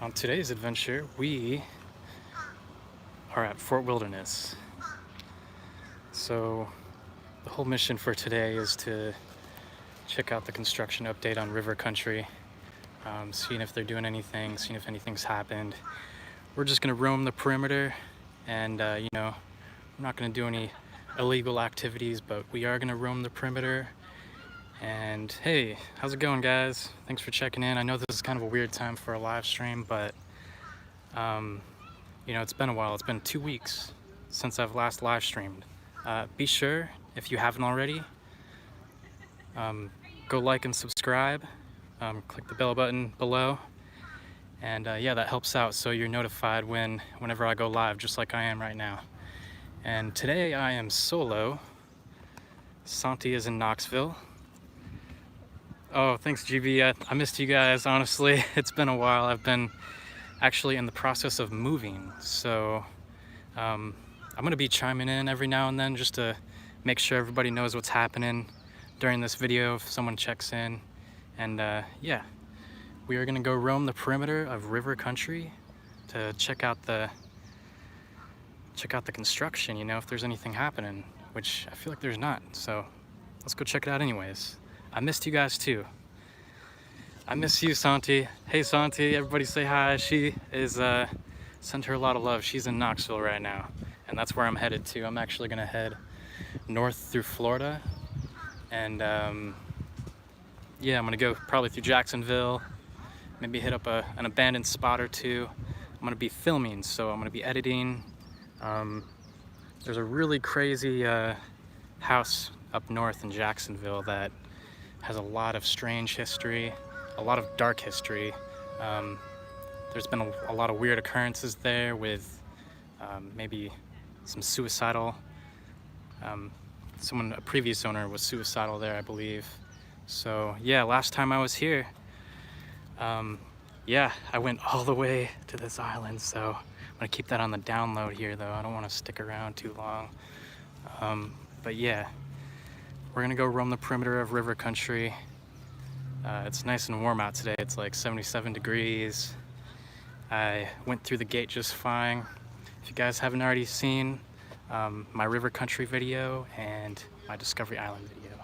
On today's adventure, we are at Fort Wilderness. So the whole mission for today is to check out the construction update on River Country, seeing if they're doing anything, seeing if anything's happened. We're just gonna roam the perimeter and we're not gonna do any illegal activities, but we are gonna roam the perimeter. And hey, how's it going, guys? Thanks for checking in. I know this is kind of a weird time for a live stream, but it's been a while. It's been 2 weeks since I've last live streamed. Be sure, if you haven't already, go like and subscribe. Click the bell button below, and yeah, that helps out so you're notified whenever I go live, just like I am right now. And today I am solo. Santi is in Knoxville. Oh, thanks, GB. I missed you guys, honestly. It's been a while. I've been actually in the process of moving, so I'm gonna be chiming in every now and then just to make sure everybody knows what's happening during this video if someone checks in. And yeah, we are gonna go roam the perimeter of River Country to check out the construction, if there's anything happening, which I feel like there's not. So let's go check it out anyways. I missed you guys too. I miss you, Santi. Hey, Santi, everybody say hi. She is, send her a lot of love. She's in Knoxville right now, and that's where I'm headed to. I'm actually gonna head north through Florida, and yeah, I'm gonna go probably through Jacksonville, maybe hit up an abandoned spot or two. I'm gonna be filming, so I'm gonna be editing. There's a really crazy house up north in Jacksonville that has a lot of strange history, a lot of dark history. There's been a lot of weird occurrences there with maybe some suicidal. A previous owner was suicidal there, I believe. So yeah, last time I was here, yeah, I went all the way to this island, so I'm gonna keep that on the download here though. I don't want to stick around too long. But yeah, we're gonna go roam the perimeter of River Country. It's nice and warm out today. It's like 77 degrees. I went through the gate just fine. If you guys haven't already seen my River Country video and my Discovery Island video,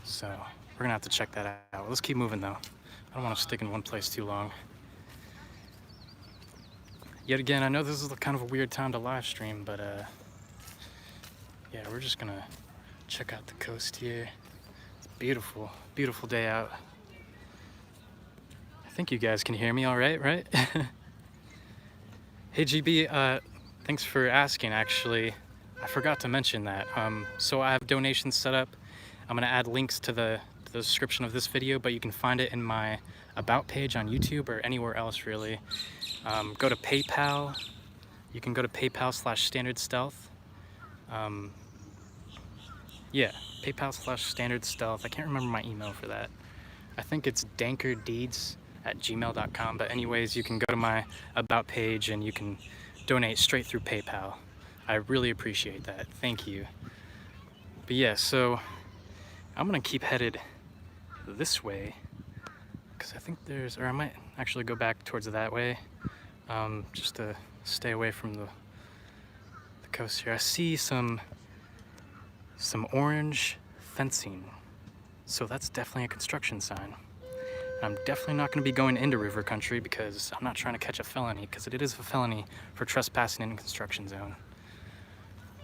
so we're gonna have to check that out. Let's keep moving though. I don't want to stick in one place too long. Yet again, I know this is kind of a weird time to live stream, but yeah, we're just gonna check out the coast here. It's beautiful, beautiful day out. I think you guys can hear me all right? Hey GB, thanks for asking. Actually, I forgot to mention that. So I have donations set up. I'm gonna add links to the description of this video, but you can find it in my about page on YouTube or anywhere else really. Go to PayPal. You can go to PayPal/StandardStealth. Yeah, PayPal/StandardStealth. I can't remember my email for that. I think it's dankerdeeds@gmail.com. But anyways, you can go to my about page and you can donate straight through PayPal. I really appreciate that. Thank you. But yeah, so I'm gonna keep headed this way because I think or I might actually go back towards that way, just to stay away from the coast here. I see some orange fencing, so that's definitely a construction sign. And I'm definitely not going to be going into River Country because I'm not trying to catch a felony, because it is a felony for trespassing in a construction zone.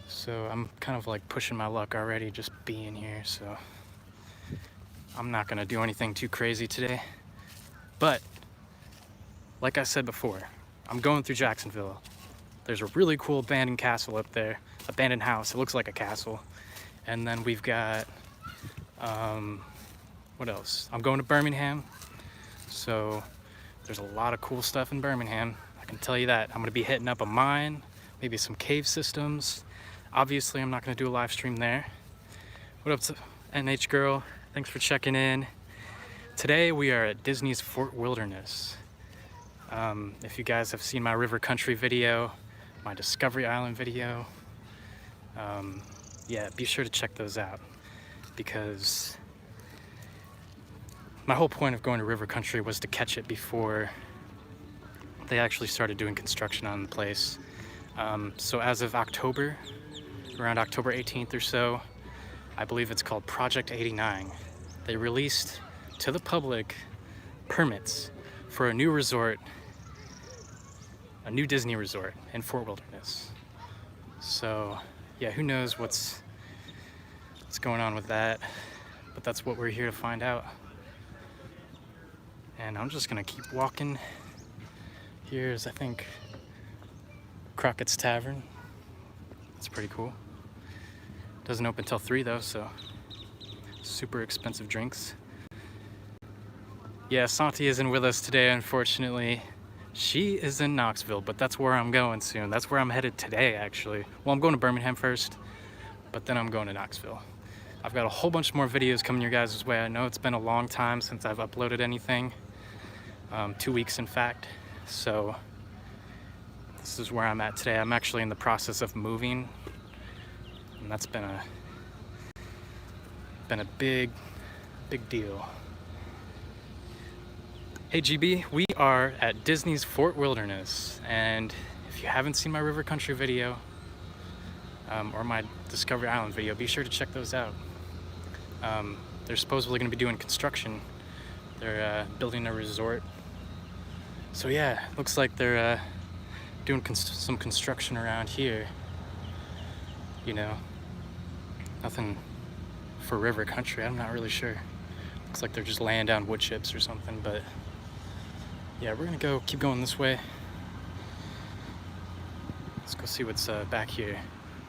So I'm kind of like pushing my luck already just being here, so I'm not going to do anything too crazy today. But like I said before, I'm going through Jacksonville. There's a really cool abandoned castle up there, abandoned house. It looks like a castle. And then we've got, what else? I'm going to Birmingham. So there's a lot of cool stuff in Birmingham. I can tell you that. I'm gonna be hitting up a mine, maybe some cave systems. Obviously, I'm not gonna do a live stream there. What up to NH Girl? Thanks for checking in. Today we are at Disney's Fort Wilderness. If you guys have seen my River Country video, my Discovery Island video, yeah, be sure to check those out, because my whole point of going to River Country was to catch it before they actually started doing construction on the place. So as of October, around October 18th or so, I believe it's called Project 89, they released to the public permits for a new resort, a new Disney resort in Fort Wilderness. So yeah, who knows what's going on with that, but that's what we're here to find out. And I'm just gonna keep walking. Here's, I think, Crockett's Tavern. That's pretty cool. Doesn't open till 3 though, so super expensive drinks. Yeah, Santi isn't with us today, unfortunately. She is in Knoxville, but that's where I'm going soon. That's where I'm headed today, actually. Well, I'm going to Birmingham first, but then I'm going to Knoxville. I've got a whole bunch more videos coming your guys' way. I know it's been a long time since I've uploaded anything. 2 weeks, in fact. So this is where I'm at today. I'm actually in the process of moving, and that's been a big deal. Hey GB, we are at Disney's Fort Wilderness, and if you haven't seen my River Country video or my Discovery Island video, be sure to check those out. They're supposedly going to be doing construction. They're building a resort. So yeah, looks like they're doing some construction around here. You know, nothing for River Country, I'm not really sure. Looks like they're just laying down wood chips or something, but yeah, we're gonna keep going this way. Let's go see what's back here.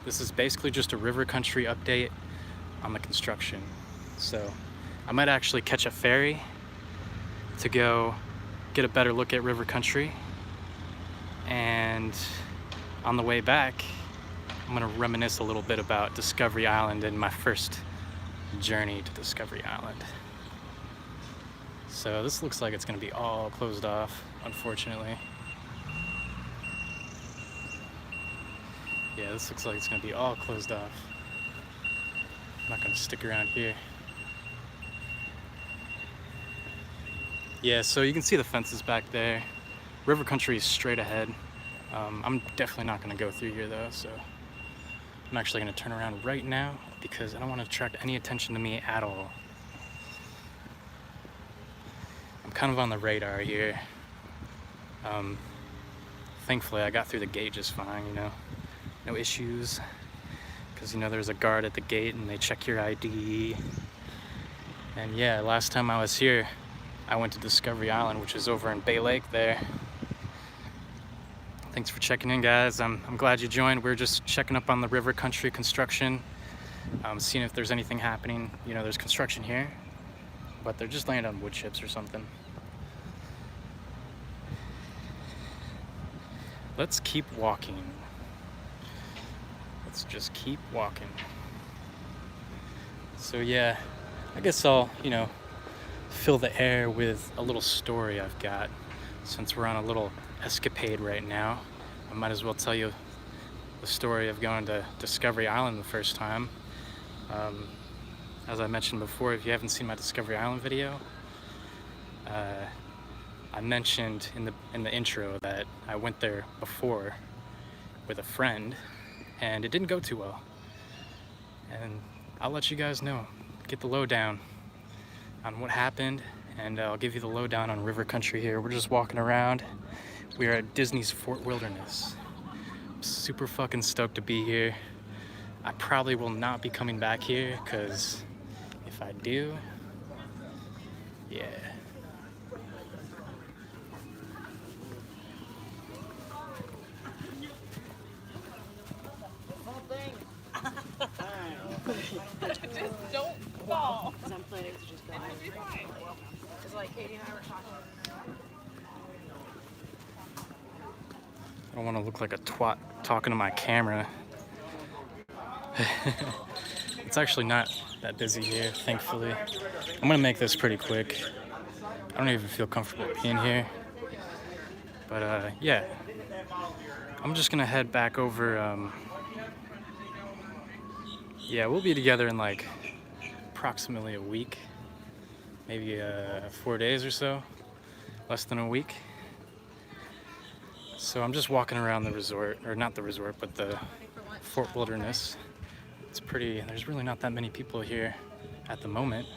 This is basically just a River Country update on the construction. So I might actually catch a ferry to go get a better look at River Country, and on the way back I'm gonna reminisce a little bit about Discovery Island and my first journey to Discovery Island. So this looks like it's gonna be all closed off, unfortunately. Yeah, this looks like it's gonna be all closed off. I'm not gonna stick around here. Yeah, so you can see the fences back there. River Country is straight ahead. I'm definitely not gonna go through here though, so I'm actually gonna turn around right now because I don't want to attract any attention to me at all. I'm kind of on the radar here. Thankfully I got through the gate just fine, you know, no issues, because you know there's a guard at the gate and they check your ID. And yeah, last time I was here I went to Discovery Island, which is over in Bay Lake there. Thanks for checking in, guys. I'm glad you joined. We're just checking up on the River Country construction, seeing if there's anything happening. You know, there's construction here, but they're just laying down wood chips or something. Let's keep walking. Let's just keep walking. So yeah, I guess I'll, you know, fill the air with a little story I've got. Since we're on a little escapade right now, I might as well tell you the story of going to Discovery Island the first time. As I mentioned before, if you haven't seen my Discovery Island video, I mentioned in the intro that I went there before with a friend and it didn't go too well. And I'll let you guys know, get the lowdown on what happened, and I'll give you the lowdown on River Country here. We're just walking around. We are at Disney's Fort Wilderness. I'm super fucking stoked to be here. I probably will not be coming back here, because if I do, yeah. Just don't fall. Because I'm planning to just go. It'll be fine. Because like Katie and I were talking. I don't want to look like a twat talking to my camera. It's actually not that busy here, thankfully. I'm gonna make this pretty quick. I don't even feel comfortable being here. But yeah, I'm just gonna head back over. Yeah, we'll be together in like approximately a week, maybe 4 days or so, less than a week. So I'm just walking around the resort, or not the resort, but the Fort Wilderness. It's pretty, there's really not that many people here at the moment.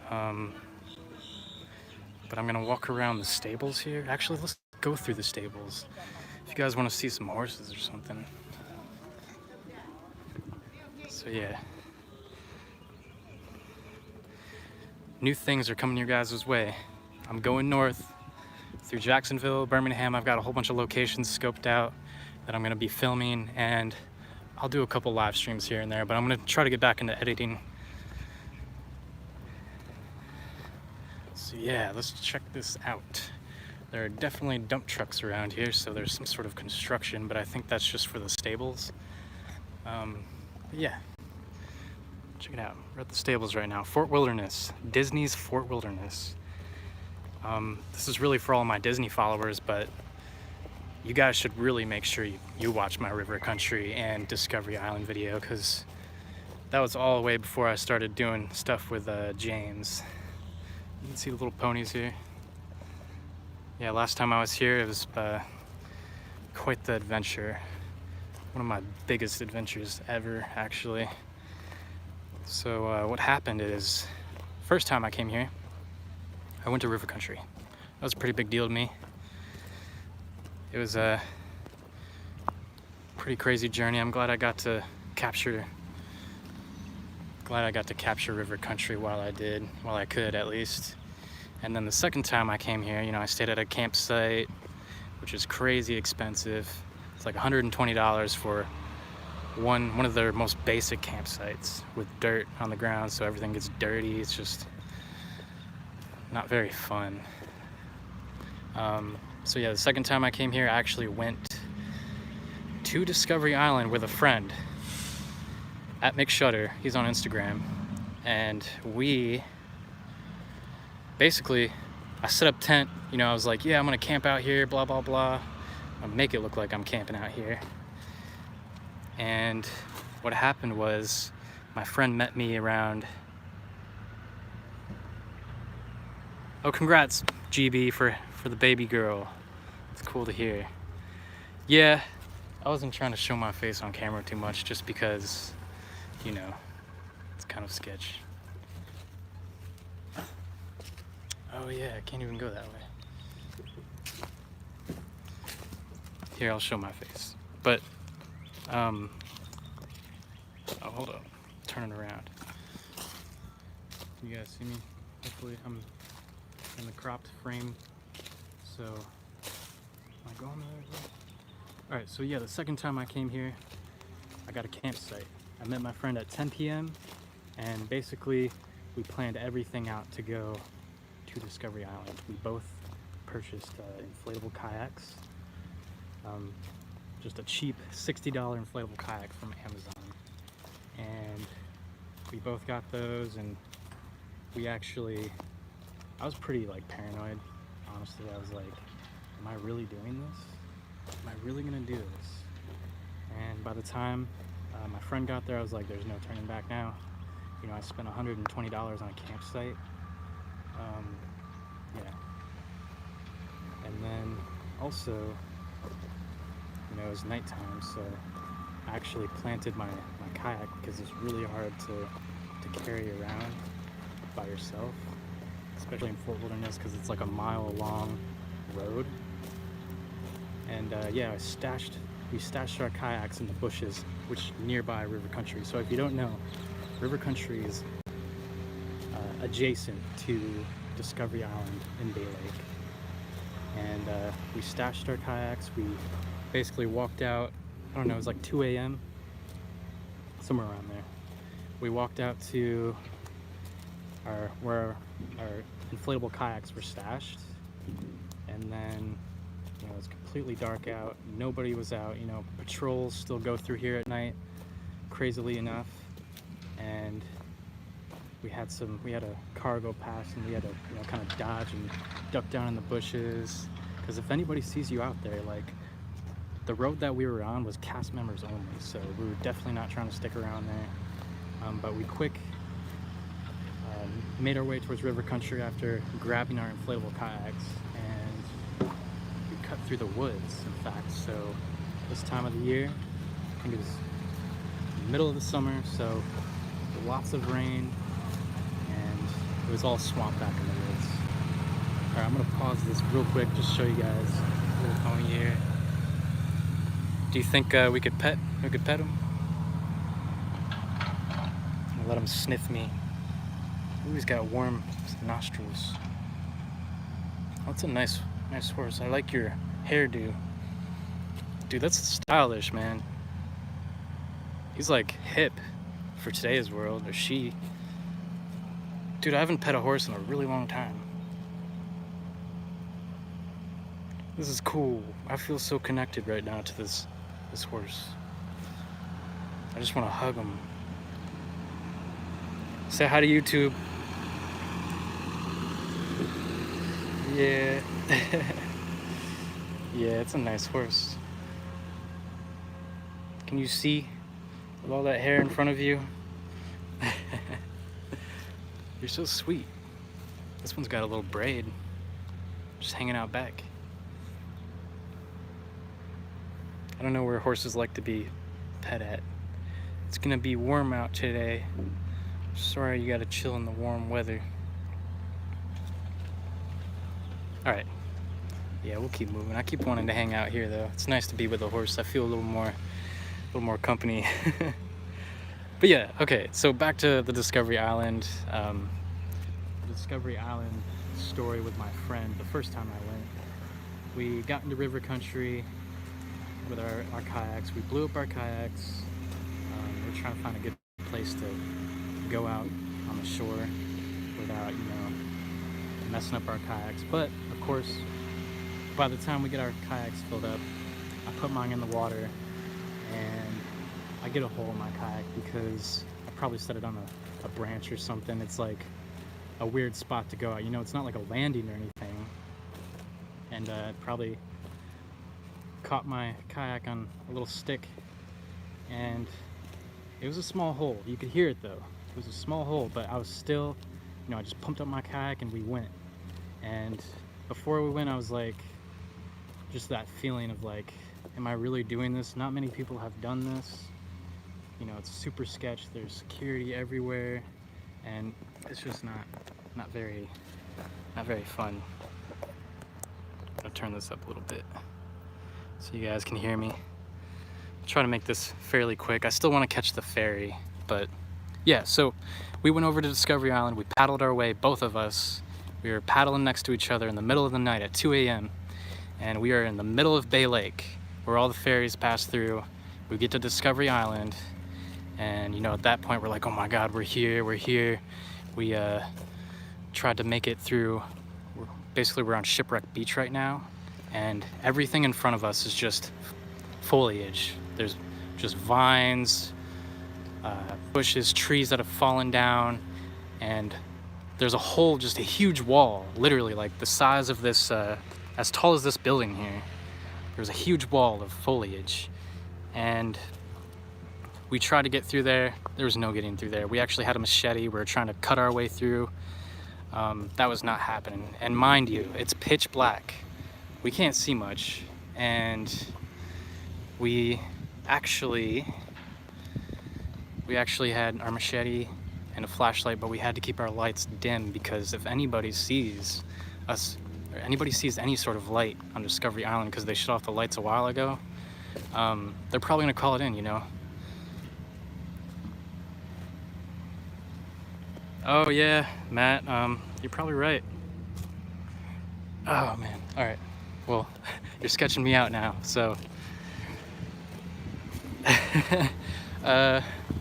But I'm gonna walk around the stables here. Actually, let's go through the stables. If you guys wanna see some horses or something. So yeah. New things are coming your guys' way. I'm going north through Jacksonville, Birmingham. I've got a whole bunch of locations scoped out that I'm gonna be filming, and I'll do a couple live streams here and there, but I'm gonna try to get back into editing. So yeah, let's check this out. There are definitely dump trucks around here, so there's some sort of construction, but I think that's just for the stables. But yeah, check it out. We're at the stables right now. Fort Wilderness, Disney's Fort Wilderness. This is really for all my Disney followers, but you guys should really make sure you watch my River Country and Discovery Island video, because that was all way before I started doing stuff with James. You can see the little ponies here. Yeah, last time I was here, it was quite the adventure. One of my biggest adventures ever, actually. So what happened is, first time I came here, I went to River Country. That was a pretty big deal to me. It was a pretty crazy journey. I'm glad I got to capture River Country while I could at least. And then the second time I came here, you know, I stayed at a campsite, which is crazy expensive. It's like $120 for one of their most basic campsites with dirt on the ground, so everything gets dirty. It's just not very fun. So yeah, the second time I came here, I actually went to Discovery Island with a friend at McShutter. He's on Instagram. And we basically, I set up tent. You know, I was like, yeah, I'm gonna camp out here, blah, blah, blah. I'll make it look like I'm camping out here. And what happened was, my friend met me around... Oh, congrats, GB, for the baby girl. It's cool to hear. Yeah, I wasn't trying to show my face on camera too much, just because, you know, it's kind of sketch. Oh yeah, I can't even go that way. Here, I'll show my face. But, oh, hold up. Turn it around. Can you guys see me? Hopefully, I'm in the cropped frame. So, am I going there? Alright, so yeah, the second time I came here, I got a campsite. I met my friend at 10 p.m. and basically we planned everything out to go to Discovery Island. We both purchased inflatable kayaks. Just a cheap $60 inflatable kayak from Amazon. And we both got those, and we actually, I was pretty like paranoid, honestly. I was like, am I really doing this? Am I really gonna do this? And by the time my friend got there, I was like, there's no turning back now. You know, I spent $120 on a campsite. Yeah. And then also, you know, it was nighttime, so I actually planted my kayak, because it's really hard to carry around by yourself, especially in Fort Wilderness, because it's like a mile-long road. And yeah, we stashed our kayaks in the bushes, which nearby River Country. So if you don't know, River Country is adjacent to Discovery Island in Bay Lake. And we stashed our kayaks. We basically walked out, I don't know, it was like 2 a.m., somewhere around there. We walked out to where our inflatable kayaks were stashed, and then, you know, it was completely dark out. Nobody was out. You know, patrols still go through here at night, crazily enough. And we had a car go past, and we had to, you know, kind of dodge and duck down in the bushes, because if anybody sees you out there, like, the road that we were on was cast members only, so we were definitely not trying to stick around there. But we made our way towards River Country after grabbing our inflatable kayaks, and we cut through the woods, in fact. So this time of the year, I think it was the middle of the summer, so lots of rain, and it was all swamp back in the woods. All right, I'm gonna pause this real quick, just show you guys a little pony here. Do you think we could pet him? Let him sniff me. Ooh, he's got warm nostrils. That's a nice horse. I like your hairdo. Dude, that's stylish, man. He's like hip for today's world, or she. Dude, I haven't pet a horse in a really long time. This is cool. I feel so connected right now to this horse. I just want to hug him. Say hi to YouTube. Yeah. Yeah, it's a nice horse. Can you see with all that hair in front of you? You're so sweet. This one's got a little braid just hanging out back. I don't know where horses like to be pet at. It's gonna be warm out today. Sorry you gotta chill in the warm weather. Alright. Yeah, we'll keep moving. I keep wanting to hang out here though. It's nice to be with a horse. I feel a little more company. But yeah, okay, so back to the Discovery Island. Discovery Island story with my friend the first time I went. We got into river country with our kayaks. We blew up our kayaks. We're trying to find a good place to go out on the shore without, messing up our kayaks. But of course, by the time we get our kayaks filled up, I put mine in the water and I get a hole in my kayak because I probably set it on a branch or something. It's like a weird spot to go out. It's not like a landing or anything. And probably caught my kayak on a little stick, and it was a small hole. You could hear it though. It was a small hole, but I was still, I just pumped up my kayak and we went. And before we went, I was like, just that feeling of like, am I really doing this? Not many people have done this. It's super sketch. There's security everywhere, and it's just not very fun. I'm gonna turn this up a little bit so you guys can hear me. I'll try to make this fairly quick. I still want to catch the ferry, but yeah, so we went over to Discovery Island. We paddled our way, both of us. We were paddling next to each other in the middle of the night at 2 a.m. and we are in the middle of Bay Lake where all the ferries pass through. We get to Discovery Island, and at that point we're like, oh my god, we're here. We tried to make it through. We're on Shipwreck Beach right now, and everything in front of us is just foliage. There's just vines, bushes, trees that have fallen down, and there's just a huge wall, literally like the size of this, as tall as this building here. There's a huge wall of foliage, and we tried to get through there. There was no getting through there. We actually had a machete. We were trying to cut our way through. That was not happening. And mind you, it's pitch black. We can't see much, and we actually had our machete and a flashlight, but we had to keep our lights dim because if anybody sees us, or anybody sees any sort of light on Discovery Island because they shut off the lights a while ago, they're probably gonna call it in, Oh yeah, Matt, you're probably right. Oh man, all right. Well, you're sketching me out now, so.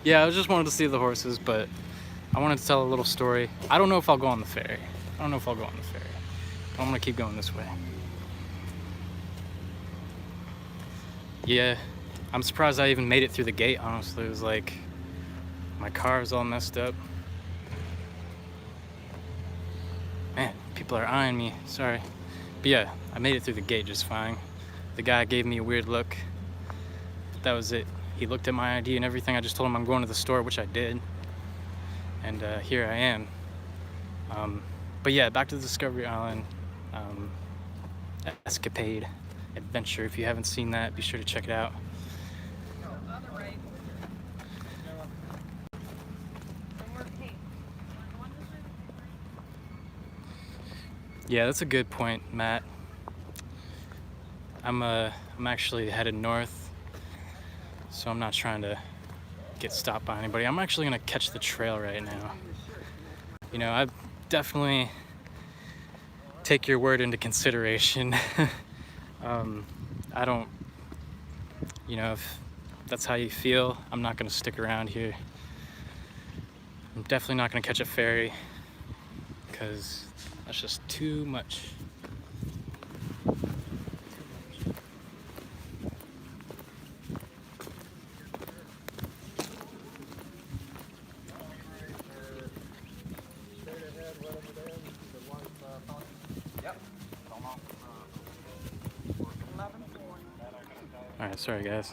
Yeah, I just wanted to see the horses, but I wanted to tell a little story. I don't know if I'll go on the ferry. But I'm gonna keep going this way. Yeah, I'm surprised I even made it through the gate, honestly. It was like, my car is all messed up. Man, people are eyeing me, sorry. But yeah, I made it through the gate just fine. The guy gave me a weird look, but that was it. He looked at my ID and everything. I just told him I'm going to the store, which I did. And here I am. But yeah, back to the Discovery Island escapade. adventure. If you haven't seen that, be sure to check it out. Yeah, that's a good point, Matt. I'm actually headed north, so I'm not trying to get stopped by anybody. I'm actually gonna catch the trail right now. You know, I definitely take your word into consideration. I don't, you know, if that's how you feel, I'm not gonna stick around here. I'm definitely not gonna catch a ferry, because that's just too much. Alright, sorry guys.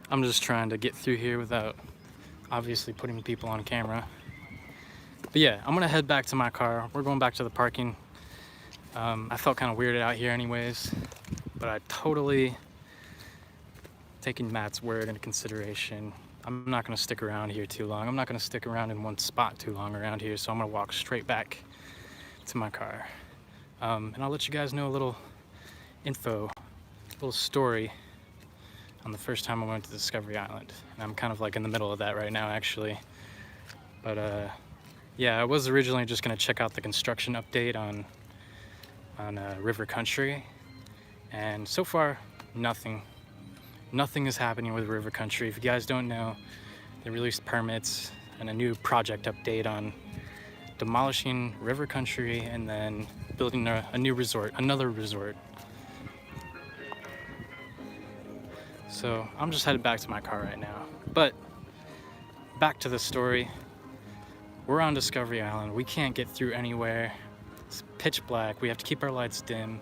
I'm just trying to get through here without obviously putting people on camera. But yeah, I'm gonna head back to my car. We're going back to the parking. I felt kind of weirded out here anyways, but I totally taking Matt's word into consideration. I'm not gonna stick around here too long. I'm not gonna stick around in one spot too long around here, so I'm gonna walk straight back to my car. And I'll let you guys know a little info, a little story on the first time I went to Discovery Island. And I'm kind of like in the middle of that right now, actually. But yeah, I was originally just gonna check out the construction update on River Country, and so far nothing is happening with River Country. If you guys don't know, they released permits and a new project update on demolishing River Country and then building a new resort, another resort. So I'm just headed back to my car right now. But back to the story. We're on Discovery Island. We can't get through anywhere. It's pitch black. We have to keep our lights dim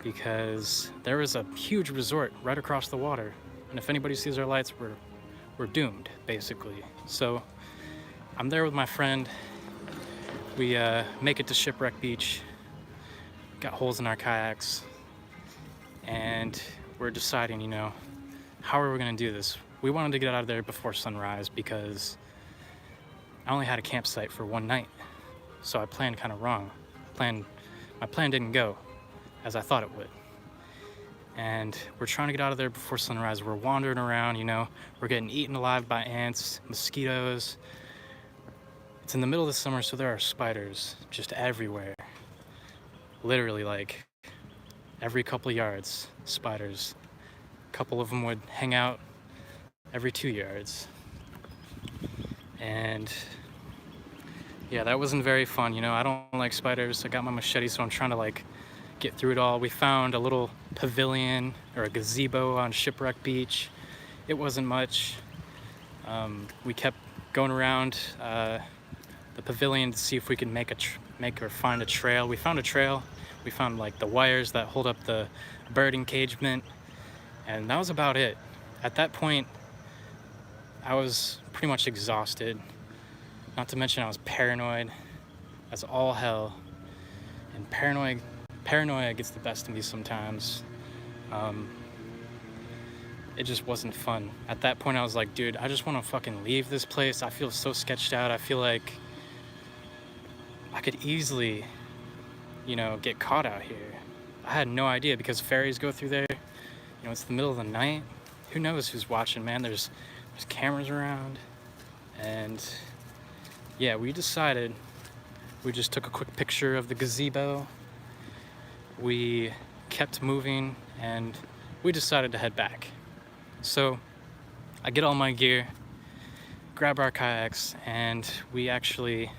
because there is a huge resort right across the water. And if anybody sees our lights, we're doomed, basically. So I'm there with my friend. We make it to Shipwreck Beach. Got holes in our kayaks. And we're deciding, you know, how are we gonna do this? We wanted to get out of there before sunrise because I only had a campsite for one night. So I planned kind of wrong. My plan didn't go as I thought it would. And we're trying to get out of there before sunrise. We're wandering around, you know, we're getting eaten alive by ants, mosquitoes. It's in the middle of the summer, so there are spiders just everywhere. Literally, like, every couple yards, spiders. A couple of them would hang out every 2 yards. And yeah, that wasn't very fun, you know. I don't like spiders. I got my machete, so I'm trying to like get through it all. We found a little pavilion or a gazebo on Shipwreck Beach. It wasn't much. We kept going around the pavilion to see if we could make or find a trail. We found a trail. We found like the wires that hold up the bird engagement, and that was about it. At that point, I was pretty much exhausted. Not to mention I was paranoid as all hell. And paranoia gets the best of me sometimes. It just wasn't fun. At that point I was like, dude, I just want to fucking leave this place. I feel so sketched out. I feel like I could easily, you know, get caught out here. I had no idea because ferries go through there. You know, it's the middle of the night. Who knows who's watching, man? There's cameras around. And yeah, we decided, we just took a quick picture of the gazebo. We kept moving and we decided to head back. So I get all my gear, grab our kayaks, and we actually,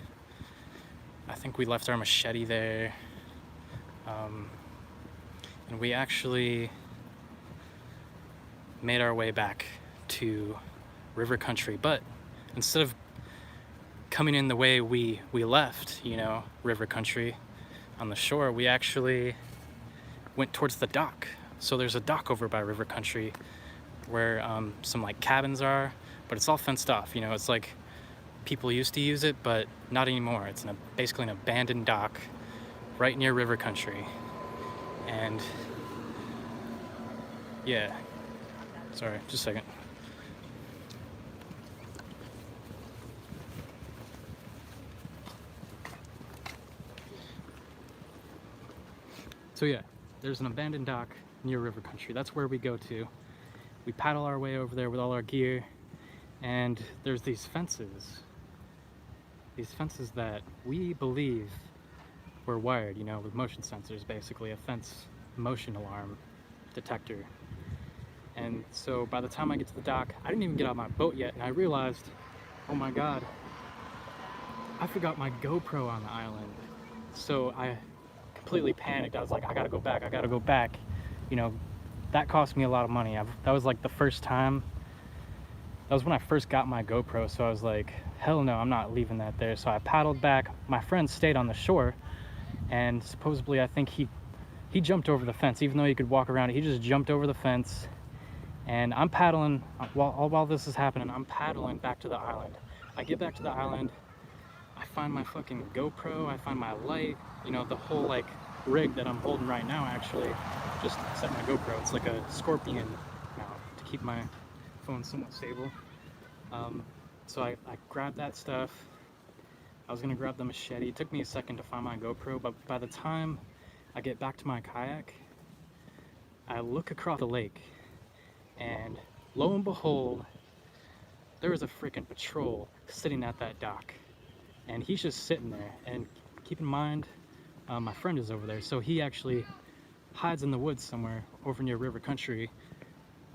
I think we left our machete there. And we actually made our way back to River Country. But instead of coming in the way we left, you know, River Country on the shore, we actually went towards the dock. So there's a dock over by River Country where some like cabins are, but it's all fenced off. You know, it's like people used to use it, but not anymore. It's basically an abandoned dock right near River Country. And Yeah. Sorry, just a second. So yeah, there's an abandoned dock near River Country. That's where we go to. We paddle our way over there with all our gear, and there's these fences. These fences that we believe were wired, you know, with motion sensors, basically a fence motion alarm detector. And so by the time I get to the dock, I didn't even get out my boat yet, and I realized, oh my God, I forgot my GoPro on the island. So I completely panicked. I was like, I gotta go back, I gotta go back. You know, that cost me a lot of money. That was like the first time, that was when I first got my GoPro, so I was like, hell no, I'm not leaving that there. So I paddled back. My friend stayed on the shore, and supposedly I think he jumped over the fence. Even though he could walk around it, he just jumped over the fence. And I'm paddling, while this is happening, I'm paddling back to the island. I get back to the island, I find my fucking GoPro, I find my light, you know, the whole like rig that I'm holding right now actually, just except my GoPro. It's like a Scorpion mount to keep my phone somewhat stable. So I grabbed that stuff. I was gonna grab the machete. It took me a second to find my GoPro, but by the time I get back to my kayak, I look across the lake, and lo and behold, there is a freaking patrol sitting at that dock. And he's just sitting there. And keep in mind, my friend is over there, so he actually hides in the woods somewhere over near River Country.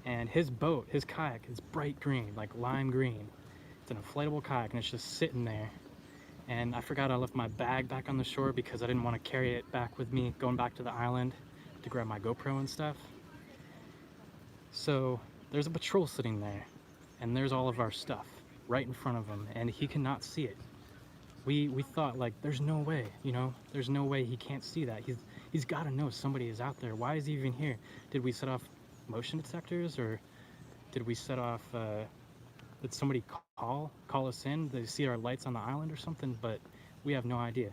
And his boat, his kayak, is bright green, like lime green. It's an inflatable kayak, and it's just sitting there. And I forgot I left my bag back on the shore because I didn't want to carry it back with me going back to the island to grab my GoPro and stuff. So there's a patrol sitting there, and there's all of our stuff right in front of him, and he cannot see it. We thought, like, there's no way, you know, there's no way he can't see that. He's got to know somebody is out there. Why is he even here? Did we set off motion detectors, or did we set off, did somebody call us in? Did they see our lights on the island or something? But we have no idea.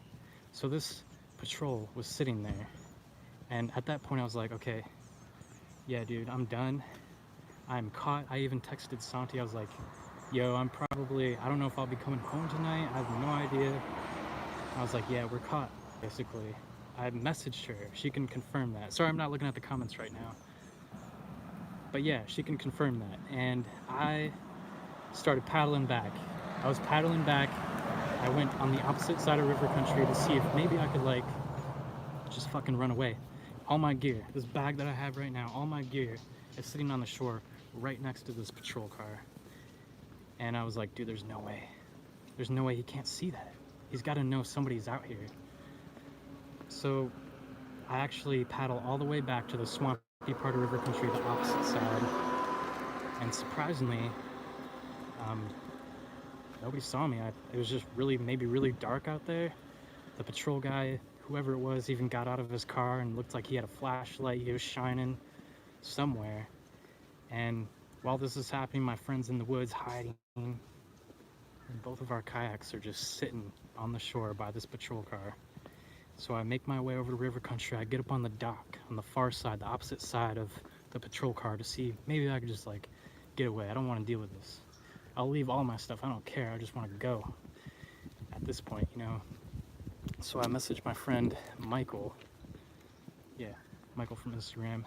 So this patrol was sitting there, and at that point I was like, okay, yeah, dude, I'm done. I'm caught. I even texted Santi. I was like, yo, I don't know if I'll be coming home tonight. I have no idea. I was like, yeah, we're caught, basically. I messaged her. She can confirm that. Sorry, I'm not looking at the comments right now. But yeah, she can confirm that. And I started paddling back. I was paddling back. I went on the opposite side of River Country to see if maybe I could, like, just fucking run away. All my gear, this bag that I have right now, all my gear is sitting on the shore right next to this patrol car. And I was like, dude, there's no way. There's no way he can't see that. He's got to know somebody's out here. So I actually paddle all the way back to the swampy part of River Country, the opposite side. And surprisingly, nobody saw me. It was just maybe really dark out there. The patrol guy, whoever it was, even got out of his car and looked like he had a flashlight. He was shining somewhere. And while this is happening, my friend's in the woods hiding, and both of our kayaks are just sitting on the shore by this patrol car. So I make my way over to River Country. I get up on the dock on the far side, the opposite side of the patrol car, to see maybe I could just, like, get away. I don't want to deal with this. I'll leave all my stuff. I don't care. I just want to go at this point, you know. So I message my friend Michael. Yeah, Michael from Instagram.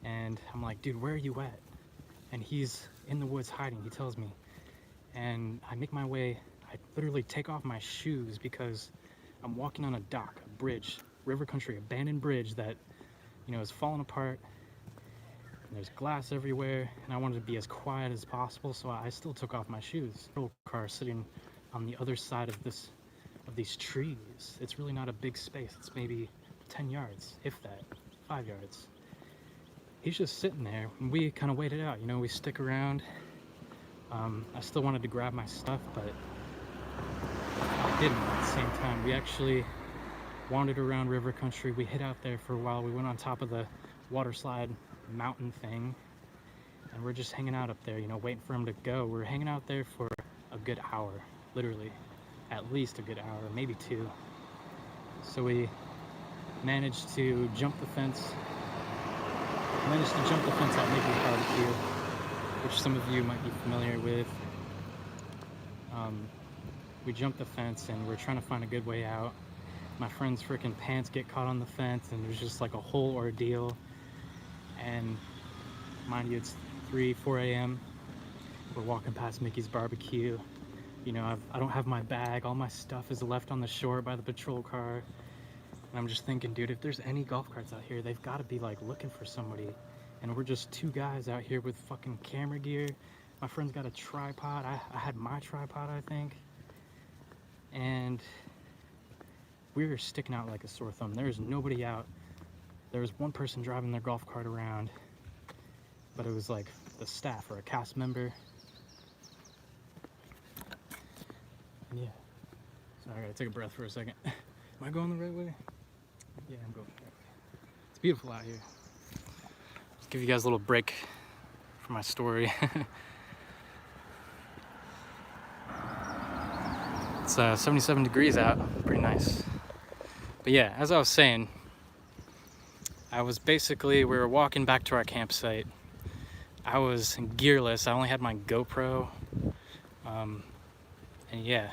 And I'm like, dude, where are you at? And he's in the woods hiding, he tells me. And I make my way. I literally take off my shoes because I'm walking on a dock, a bridge, River Country, abandoned bridge that, you know, is falling apart. And there's glass everywhere, and I wanted to be as quiet as possible, so I still took off my shoes. Little car sitting on the other side of these trees. It's really not a big space. It's maybe 10 yards, if that, 5 yards. He's just sitting there, and we kind of waited out, you know, we stick around. I still wanted to grab my stuff, but I didn't at the same time. We actually wandered around River Country. We hid out there for a while. We went on top of the water slide mountain thing, and we're just hanging out up there, you know, waiting for him to go. We're hanging out there for a good hour, literally, at least a good hour, maybe 2. So we managed to jump the fence, managed to jump the fence at Mickey's Barbecue, which some of you might be familiar with. We jumped the fence and we're trying to find a good way out. My friend's freaking pants get caught on the fence and there's just like a whole ordeal. And mind you, it's 4 a.m. We're walking past Mickey's Barbecue. You know, I don't have my bag. All my stuff is left on the shore by the patrol car. And I'm just thinking, dude, if there's any golf carts out here, they've got to be like looking for somebody. And we're just two guys out here with fucking camera gear. My friend's got a tripod. I had my tripod, I think. And we were sticking out like a sore thumb. There was nobody out. There was one person driving their golf cart around, but it was like the staff or a cast member. And yeah, so I gotta take a breath for a second. Am I going the right way? Yeah, I'm going the right way. It's beautiful out here. Just give you guys a little break from my story. It's 77 degrees out, pretty nice. But yeah, as I was saying, we were walking back to our campsite. I was gearless, I only had my GoPro. And yeah,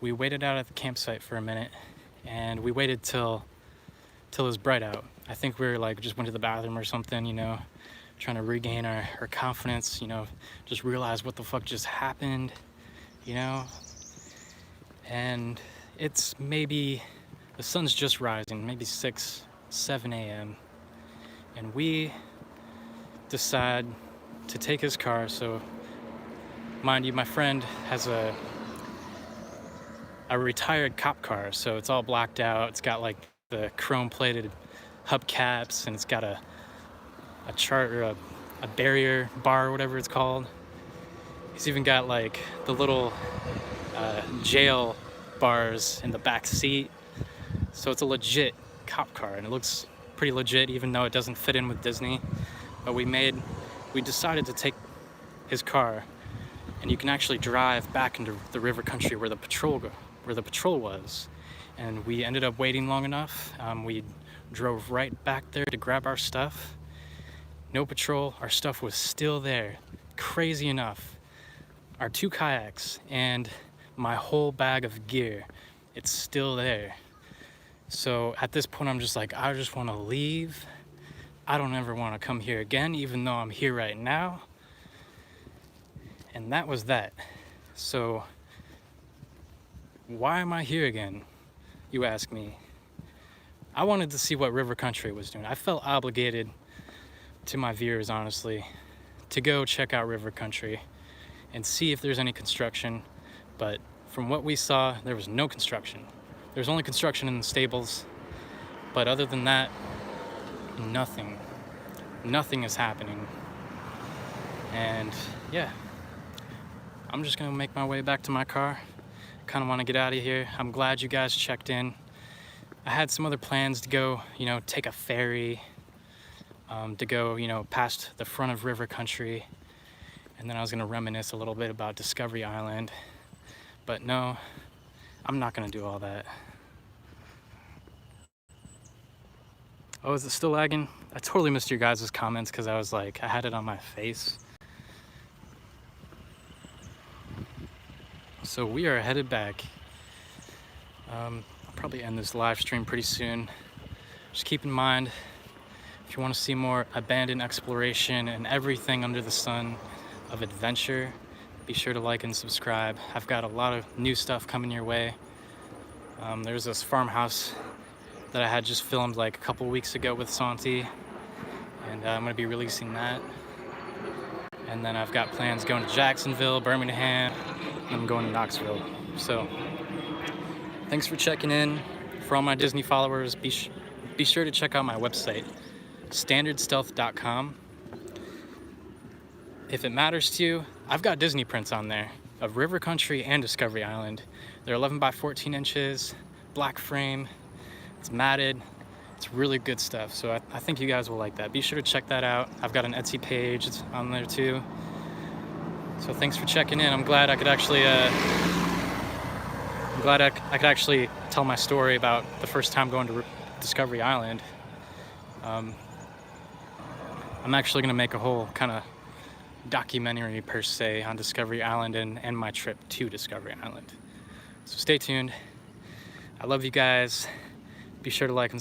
we waited out at the campsite for a minute and we waited till it was bright out. I think we were like, just went to the bathroom or something, you know, trying to regain our confidence, you know, just realize what the fuck just happened, you know. And it's maybe, the sun's just rising, maybe 6, 7 a.m. And we decide to take his car. So mind you, my friend has a retired cop car, so it's all blacked out. It's got like the chrome plated hubcaps and it's got a barrier bar, whatever it's called. He's even got like the little jail bars in the back seat. So it's a legit cop car and it looks pretty legit even though it doesn't fit in with Disney. But we decided to take his car and you can actually drive back into the river country where the patrol was. And we ended up waiting long enough. We drove right back there to grab our stuff. No patrol, our stuff was still there. Crazy enough, our 2 kayaks and my whole bag of gear, it's still there. So at this point I'm just like, I just want to leave. I don't ever want to come here again, even though I'm here right now. And that was that. So why am I here again, you ask me? I wanted to see what river country was doing. I felt obligated to my viewers, honestly, to go check out river country and see if there's any construction. But from what we saw, there was no construction. There's only construction in the stables, but other than that, nothing is happening. And yeah, I'm just gonna make my way back to my car. Kind of want to get out of here. I'm glad you guys checked in. I had some other plans to go, you know, take a ferry, to go, you know, past the front of river country, and then I was gonna reminisce a little bit about Discovery Island. But no, I'm not gonna do all that. Oh, is it still lagging? I totally missed your guys' comments because I was like, I had it on my face. So we are headed back. I'll probably end this live stream pretty soon. Just keep in mind, if you want to see more abandoned exploration and everything under the sun of adventure, be sure to like and subscribe. I've got a lot of new stuff coming your way. There's this farmhouse that I had just filmed like a couple weeks ago with Santi, and I'm gonna be releasing that. And then I've got plans going to Jacksonville, Birmingham, and I'm going to Knoxville. So thanks for checking in. For all my Disney followers, be sure to check out my website, standardstealth.com. If it matters to you, I've got Disney prints on there of River Country and Discovery Island. They're 11 by 14 inches, black frame, it's matted, it's really good stuff. So I think you guys will like that. Be sure to check that out. I've got an Etsy page, it's on there too. So thanks for checking in. I'm glad I could actually, I could actually tell my story about the first time going to Discovery Island. I'm actually gonna make a whole kind of documentary per se on Discovery Island and my trip to Discovery Island. So stay tuned. I love you guys. Be sure to like and subscribe.